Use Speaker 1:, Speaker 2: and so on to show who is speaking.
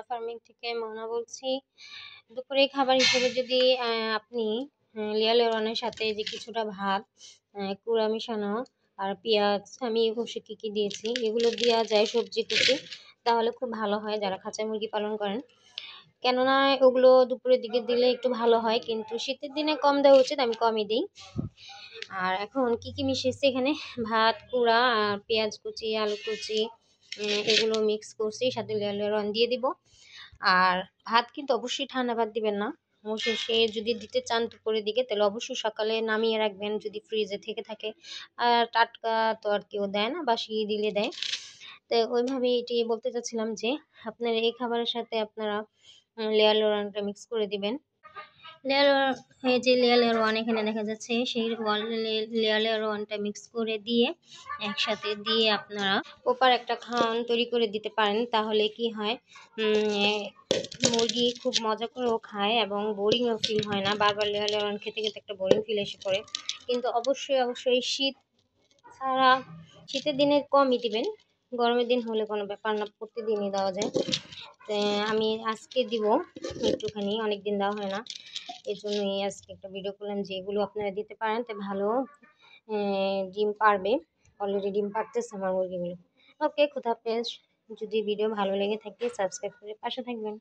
Speaker 1: Farming থেকে মনা বলছি। দুপুরে খাবার হিসেবে যদি আপনি লেয়ার লেওয়ানের সাথে যে কিছুটা ভাত, কুড়া মিশানো আর পেঁয়াজ, আমি অবশ্য কী কী দিয়েছি এগুলো দেওয়া যায় সবজি কুচি, তাহলে খুব ভালো হয় যারা খাঁচা মুরগি পালন করেন। কেননা ওগুলো দুপুরের দিকে দিলে একটু ভালো হয়, কিন্তু শীতের দিনে কম দেওয়া উচিত, আমি কমই দিই। আর এখন কি কি মিশিয়েছি এখানে, ভাত কুড়া আর পেঁয়াজ কুচি, আলু কুচি, এগুলো মিক্স করছি, সাথে লেয়ার দিয়ে দিব। আর ভাত কিন্তু অবশ্যই ঠান্ডা ভাত দিবেন না, অবশ্যই সে যদি দিতে চান দুপুরের দিকে তাহলে অবশ্যই সকালে নামিয়ে রাখবেন যদি ফ্রিজে থেকে থাকে। আর টাটকা তো আর কেউ দেয় না, বাসি দিলে দেয়। তো ওইভাবে এটি বলতে চাচ্ছিলাম যে আপনার এই খাবারের সাথে আপনারা লেয়ার লোরানটা মিক্স করে দিবেন। লেয়ার এই যে লেয়ার ওয়ান এখানে দেখা যাচ্ছে, সেই লেয়ার ওয়ানটা মিক্স করে দিয়ে একসাথে দিয়ে আপনারা প্রপার একটা খাওয়ান তৈরি করে দিতে পারেন। তাহলে কি হয়, মুরগি খুব মজা করেও খায় এবং বোরিংও ফিল হয় না, বারবার লেয়ার ওয়ান খেতে খেতে একটা বোরিং ফিল এসে পড়ে। কিন্তু অবশ্যই শীত ছাড়া, শীতের দিনে কমই দিবেন, গরমের দিন হলে কোনো ব্যাপার না, প্রতিদিনই দেওয়া যায়। আমি আজকে দিব একটুখানি, অনেকদিন দেওয়া হয় না, এর জন্যই আজকে একটা ভিডিও করলাম যে এগুলো আপনারা দিতে পারেন, তো ভালো ডিম পারবে। অলরেডি ডিম পারতেছে আমার মুরগিগুলো। ওকে, খুদা হাফেজ। যদি ভিডিও ভালো লেগে থাকে সাবস্ক্রাইব করে পাশে থাকবেন।